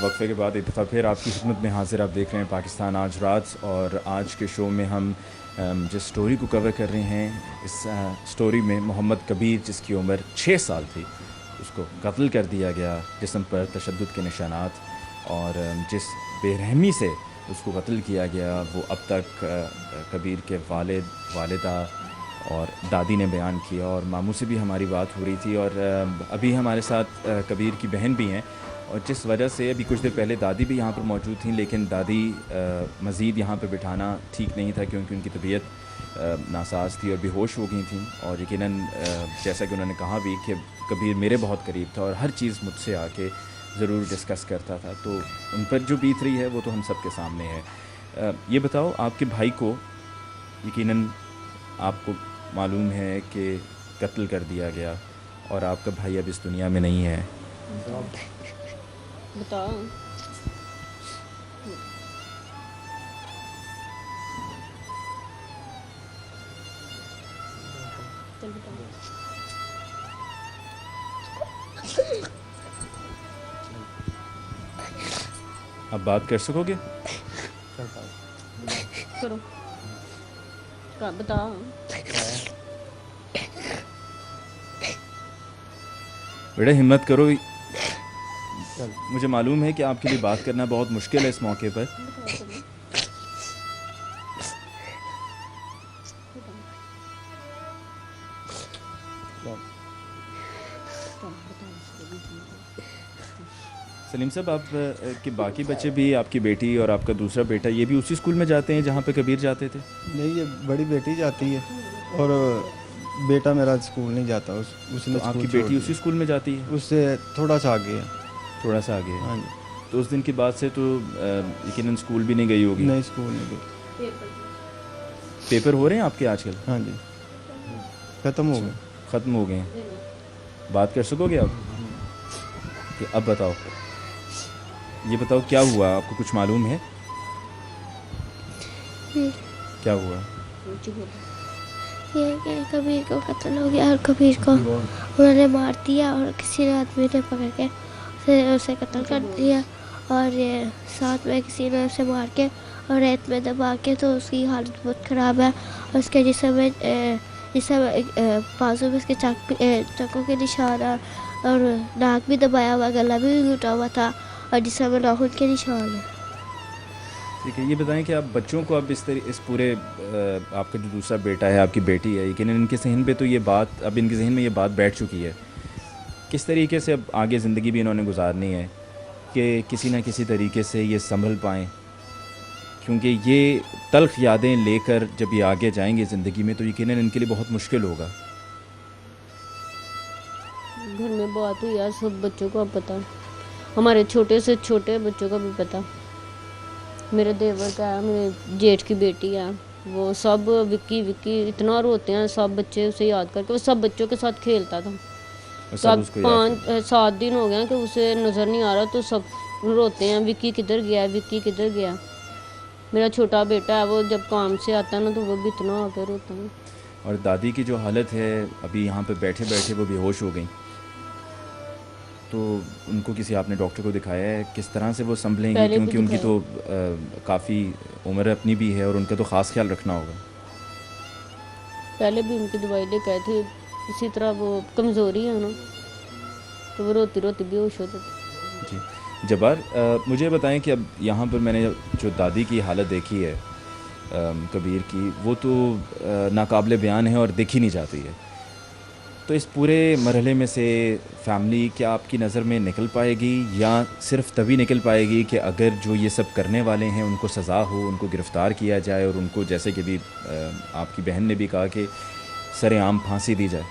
وقفے کے بعد ایک دفعہ پھر آپ کی خدمت میں حاضر. آپ دیکھ رہے ہیں پاکستان آج رات, اور آج کے شو میں ہم جس سٹوری کو کور کر رہے ہیں, اس سٹوری میں محمد کبیر, جس کی عمر 6 سال تھی, اس کو قتل کر دیا گیا, جسم پر تشدد کے نشانات, اور جس بے رحمی سے اس کو قتل کیا گیا وہ اب تک کبیر کے والدہ اور دادی نے بیان کیا, اور ماموں سے بھی ہماری بات ہو رہی تھی, اور ابھی ہمارے ساتھ کبیر کی بہن بھی ہیں, اور جس وجہ سے ابھی کچھ دیر پہلے دادی بھی یہاں پر موجود تھیں, لیکن دادی مزید یہاں پہ بٹھانا ٹھیک نہیں تھا کیونکہ ان کی طبیعت ناساز تھی اور بے ہوش ہو گئی تھیں, اور یقیناً جیسا کہ انہوں نے کہا بھی کہ کبیر میرے بہت قریب تھا اور ہر چیز مجھ سے آ کے ضرور ڈسکس کرتا تھا, تو ان پر جو بیت رہی ہے وہ تو ہم سب کے سامنے ہے. یہ بتاؤ, آپ کے بھائی کو یقیناً آپ کو معلوم ہے کہ قتل کر دیا گیا, اور آپ کا بھائی اب اس دنیا میں نہیں ہے. بتاؤ. چل بتاؤ. اب بات کر سکو گے؟ کرو. بتاؤ. بیٹا ہمت کرو, مجھے معلوم ہے کہ آپ کے لیے بات کرنا بہت مشکل ہے اس موقع پر. سلیم صاحب, آپ کے باقی بچے بھی, آپ کی بیٹی اور آپ کا دوسرا بیٹا, یہ بھی اسی اسکول میں جاتے ہیں جہاں پہ کبیر جاتے تھے؟ نہیں, یہ بڑی بیٹی جاتی ہے اور بیٹا میرا اسکول نہیں جاتا. اس نے تو آپ کی اسکول بیٹی اسی اسکول میں جاتی ہے؟ اس سے تھوڑا سا آگے ہے. تھوڑا سا آگے ہے. ہاں جی. تو اس دن کے بعد سے تو یقیناً اسکول بھی نہیں گئی ہوگی. نہیں, اسکول نہیں گئی. پیپر ہو رہے ہیں آپ کے آج کل؟ ہاں جی, ختم ہو گئے. ختم ہو گئے ہیں. بات کر سکو گے آپ کہ اب بتاؤ, یہ بتاؤ کیا ہوا, آپ کو کچھ معلوم ہے کیا ہوا؟ یہ کہ کبیر کو قتل ہو گیا اور کبیر کو انہوں نے مار دیا, اور کسی آدمی نے پکڑ کے اسے قتل کر دیا, اور ساتھ میں کسی نے اسے مار کے اور ریت میں دبا کے, تو اس کی حالت بہت خراب ہے, اور اس کے جسم میں بازو میں اس کے چاقو کے نشان ہے, اور ناک بھی دبایا ہوا, گلا بھی گھٹا ہوا تھا, اور جسم میں ناخن کے نشان ہے. ٹھیک ہے, یہ بتائیں کہ آپ بچوں کو اب اس پورے آپ کا جو دوسرا بیٹا ہے, آپ کی بیٹی ہے, یقیناً ان کے ذہن پہ تو یہ بات, اب ان کے ذہن میں یہ بات بیٹھ چکی ہے, کس طریقے سے اب آگے زندگی بھی انہوں نے گزارنی ہے کہ کسی نہ کسی طریقے سے یہ سنبھل پائیں, کیونکہ یہ تلخ یادیں لے کر جب یہ آگے جائیں گے زندگی میں تو یقیناً ان کے لیے بہت مشکل ہوگا. گھر میں بات ہوئی ہے, سب بچوں کو اب پتہ, ہمارے چھوٹے سے چھوٹے بچوں کو بھی پتہ, میرے دیور کا ہے, میرے جیٹھ کی بیٹی ہے, وہ سب وکی اتنا روتے ہیں سب بچے اسے یاد کر کے, وہ سب بچوں کے ساتھ کھیلتا تھا. تو اب اس کو یاد 5-7 دن ہو گئے ہیں کہ اسے نظر نہیں آ رہا, تو سب روتے ہیں وکی کدھر گیا, وکی کدھر گیا. میرا چھوٹا بیٹا ہے, وہ جب کام سے آتا ہے نا تو وہ بھی اتنا آ کے روتا ہے. اور دادی کی جو حالت ہے ابھی یہاں پہ بیٹھے بیٹھے وہ بے ہوش ہو گئیں, تو ان کو کسی آپ نے ڈاکٹر کو دکھایا ہے کس طرح سے وہ سنبھلیں گی, پہلے بھی کیونکہ ان کی تو دکھایا. کافی عمر اپنی بھی ہے اور ان کا تو خاص خیال رکھنا ہوگا. پہلے بھی ان کی دوائی لے کے آئے تھے, اسی طرح وہ کمزوری ہے نا, تو وہ روتی روتی بے ہوش ہوتے تھے. جی جبار, مجھے بتائیں کہ اب یہاں پر میں نے جو دادی کی حالت دیکھی ہے کبیر کی, وہ تو ناقابل بیان ہے اور دیکھی نہیں جاتی ہے, تو اس پورے مرحلے میں سے فیملی کیا آپ کی نظر میں نکل پائے گی, یا صرف تبھی نکل پائے گی کہ اگر جو یہ سب کرنے والے ہیں ان کو سزا ہو, ان کو گرفتار کیا جائے, اور ان کو جیسے کہ بھی آپ کی بہن نے بھی کہا کہ سر عام پھانسی دی جائے؟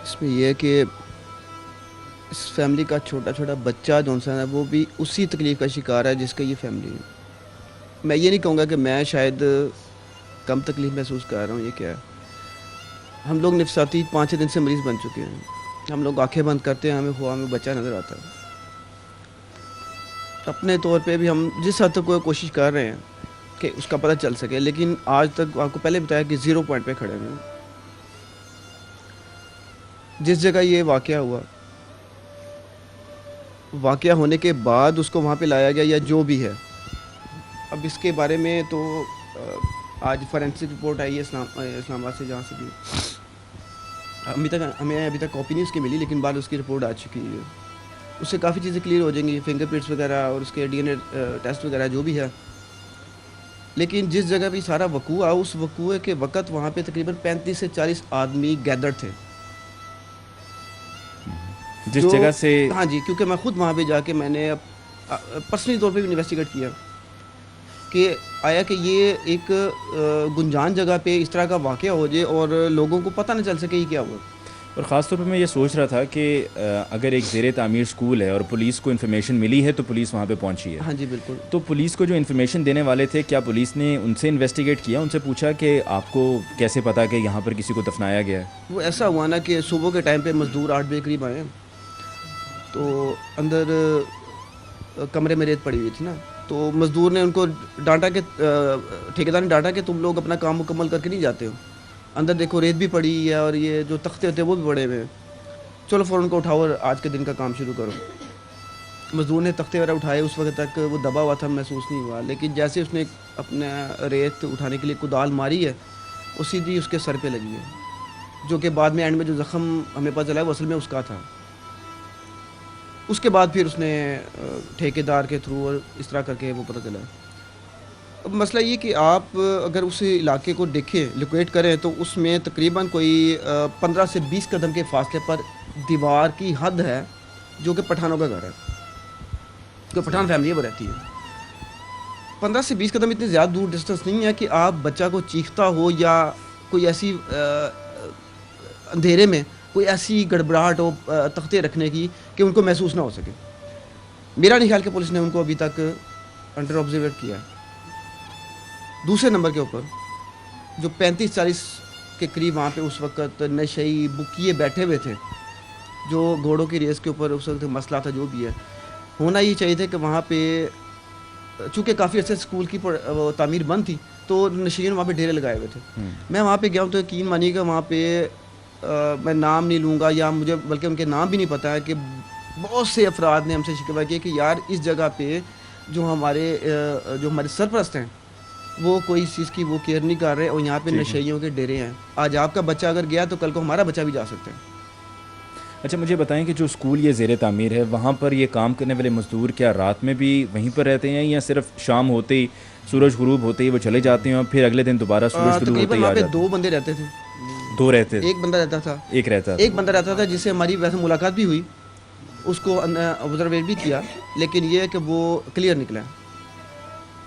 اس میں یہ ہے کہ اس فیملی کا چھوٹا چھوٹا بچہ جو ہے وہ بھی اسی تکلیف کا شکار ہے جس کا یہ فیملی ہے. میں یہ نہیں کہوں گا کہ میں شاید کم تکلیف محسوس کر رہا ہوں, یہ کیا ہے, ہم لوگ نفسیاتی 5-6 دن سے مریض بن چکے ہیں. ہم لوگ آنکھیں بند کرتے ہیں, ہمیں بچہ نظر آتا ہے. اپنے طور پہ بھی ہم جس حد تک کوئی کوشش کر رہے ہیں کہ اس کا پتہ چل سکے, لیکن آج تک آپ کو پہلے بتایا کہ 0 پوائنٹ پہ کھڑے ہوئے ہیں. جس جگہ یہ واقعہ ہوا واقعہ ہونے کے بعد اس کو وہاں پہ لایا گیا یا جو بھی ہے. اب اس کے بارے میں تو آج فورینسک رپورٹ آئی ہے اسلام آباد سے, جہاں سے بھی ہمیں ابھی تک کاپی نہیں اس کی ملی, لیکن بعد اس کی رپورٹ آ چکی ہے. اس سے کافی چیزیں کلیئر ہو جائیں گی, فنگر پرنٹس وغیرہ اور اس کے ڈی این اے ٹیسٹ وغیرہ جو بھی ہے. لیکن جس جگہ بھی سارا وقوع ہوا, اس وقوع کے وقت وہاں پہ تقریباً 35 سے 40 آدمی گیدر تھے. جس جگہ سے, ہاں جی, کیونکہ میں خود وہاں پہ جا کے میں نے پرسنلی طور پہ بھی انویسٹیگیٹ کیا کہ آیا کہ یہ ایک گنجان جگہ پہ اس طرح کا واقعہ ہو جائے اور لوگوں کو پتہ نہ چل سکے یہ کیا ہوا. اور خاص طور پہ میں یہ سوچ رہا تھا کہ اگر ایک زیر تعمیر اسکول ہے اور پولیس کو انفارمیشن ملی ہے تو پولیس وہاں پہ پہنچی ہے. ہاں جی بالکل. تو پولیس کو جو انفارمیشن دینے والے تھے, کیا پولیس نے ان سے انویسٹیگیٹ کیا, ان سے پوچھا کہ آپ کو کیسے پتا کہ یہاں پر کسی کو دفنایا گیا ہے؟ وہ ایسا ہوا نا کہ صبح کے ٹائم پہ مزدور 8 بجے قریب آئے, تو اندر کمرے میں ریت پڑی ہوئی تھی نا, تو مزدور نے ان کو ڈانٹا کہ ٹھیکیدار نے ڈانٹا کہ تم لوگ اپنا کام مکمل کر کے نہیں جاتے ہو, اندر دیکھو ریت بھی پڑی ہے اور یہ جو تختے ہوتے ہیں وہ بھی پڑے ہوئے ہیں, چلو فوراً کو اٹھاؤ اور آج کے دن کا کام شروع کرو. مزدور نے تختے وغیرہ اٹھائے, اس وقت تک وہ دبا ہوا تھا, محسوس نہیں ہوا, لیکن جیسے اس نے اپنا ریت اٹھانے کے لیے کدال ماری ہے, وہ سیدھی اس کے سر پہ لگی ہے, جو کہ بعد میں اینڈ میں جو زخم ہمیں پتہ چلا ہے وہ اصل میں اس کا تھا. اس کے بعد پھر اس نے ٹھیکیدار کے تھرو اور اس طرح کر کے وہ پتہ چلا. اب مسئلہ یہ کہ آپ اگر اس علاقے کو دیکھیں, لوکیٹ کریں, تو اس میں تقریباً کوئی 15 سے 20 قدم کے فاصلے پر دیوار کی حد ہے جو کہ پٹھانوں کا گھر ہے, جو پٹھان فیملی وہ رہتی ہے. 15 سے 20 قدم اتنی زیادہ دور ڈسٹینس نہیں ہے کہ آپ بچہ کو چیختا ہو یا کوئی ایسی اندھیرے میں کوئی ایسی گڑبڑاہٹ ہو تختے رکھنے کی کہ ان کو محسوس نہ ہو سکے. میرا نہیں خیال کہ پولیس نے ان کو ابھی تک انڈر آبزرویٹ کیا. دوسرے نمبر کے اوپر جو 35-40 کے قریب وہاں پہ اس وقت نشئی بکیے بیٹھے ہوئے تھے, جو گھوڑوں کی ریس کے اوپر اس وقت مسئلہ تھا, جو بھی ہے ہونا یہ چاہیے تھا کہ وہاں پہ چونکہ کافی عرصے اسکول کی تعمیر بند تھی تو نشین وہاں پہ ڈیرے لگائے ہوئے تھے. میں وہاں پہ گیا ہوں تو یقین مانیے گا وہاں پہ میں نام نہیں لوں گا یا مجھے بلکہ ان کے نام بھی نہیں پتہ ہے کہ بہت سے افراد نے ہم سے شکوہ کیا کہ یار اس جگہ پہ جو ہمارے سرپرست ہیں وہ کوئی چیز کی وہ کیئر نہیں کر رہے, اور یہاں پہ نشیوں کے ڈیرے ہیں. آج آپ کا بچہ اگر گیا تو کل کو ہمارا بچہ بھی جا سکتا ہے. اچھا مجھے بتائیں کہ جو اسکول یہ زیر تعمیر ہے وہاں پر یہ کام کرنے والے مزدور کیا رات میں بھی وہیں پر رہتے ہیں یا صرف شام ہوتے ہی سورج غروب ہوتے ہی وہ چلے جاتے ہیں اور پھر اگلے دن دوبارہ سورج غروب ہوتے ہی آ جاتے ہیں؟ 2 بندے رہتے تھے. 2 رہتے تھے. ایک بندہ رہتا تھا جس سے ہماری ویسے ملاقات بھی ہوئی, اس کو آبزرویٹ بھی کیا, لیکن یہ کہ وہ کلیئر نکلا.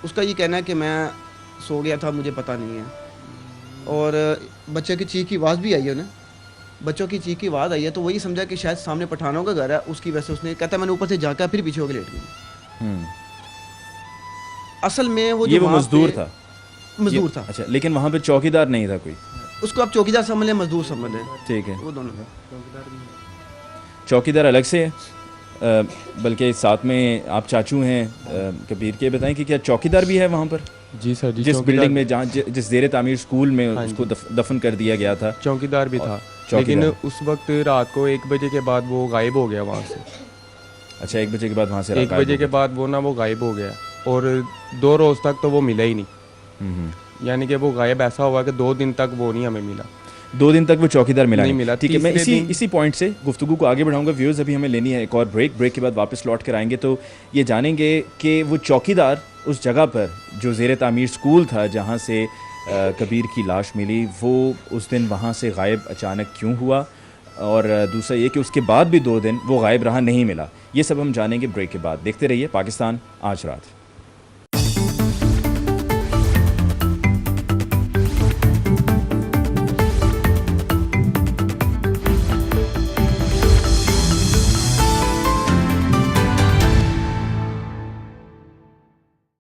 اس کا یہ کہنا ہے کہ میں سو گیا تھا, مجھے پتہ نہیں ہے. اور بچے کی چیخ کی آواز بھی آئی ہے نا, بچوں کی چیخ کی آواز آئی ہے تو وہی سمجھا کہ شاید سامنے پٹھانوں کا گھر ہے, اس کی وجہ سے اس نے کہتا ہے میں نے اوپر سے جھانکا پھر پیچھے ہو کے لیٹ گیا. اصل میں وہ جو مزدور تھا. اچھا لیکن وہاں پہ چوکیدار نہیں تھا کوئی, اس کو آپ چوکیدار سمجھ لیں, مزدور سمجھ لیں. ٹھیک ہے, وہ دونوں چوکیدار الگ سے بلکہ ساتھ میں آپ چاچو ہیں کبیر کے, بتائیں کہ کیا چوکیدار بھی ہے وہاں پر؟ جی سر, جی جس بلڈنگ میں جہاں جس زیر تعمیر اسکول میں اس کو دفن کر دیا گیا تھا چوکیدار بھی تھا, لیکن اس وقت رات کو 1 بجے کے بعد وہ غائب ہو گیا وہاں سے. اچھا 1 بجے کے بعد وہاں سے 1 بجے کے بعد وہ وہ غائب ہو گیا, اور 2 روز تک تو وہ ملا ہی نہیں. یعنی کہ وہ غائب ایسا ہوا کہ 2 دن تک وہ نہیں ہمیں ملا. 2 دن تک وہ چوکیدار نہیں ملا. ٹھیک ہے, میں اسی پوائنٹ سے گفتگو کو آگے بڑھاؤں گا. ویورز ابھی ہمیں لینی ہے ایک اور بریک کے بعد واپس لوٹ کر آئیں گے تو یہ جانیں گے کہ وہ چوکیدار اس جگہ پر جو زیر تعمیر اسکول تھا جہاں سے کبیر کی لاش ملی, وہ اس دن وہاں سے غائب اچانک کیوں ہوا, اور دوسرا یہ کہ اس کے بعد بھی 2 دن وہ غائب رہا, نہیں ملا. یہ سب ہم جانیں گے بریک کے بعد. دیکھتے رہیے پاکستان آج رات.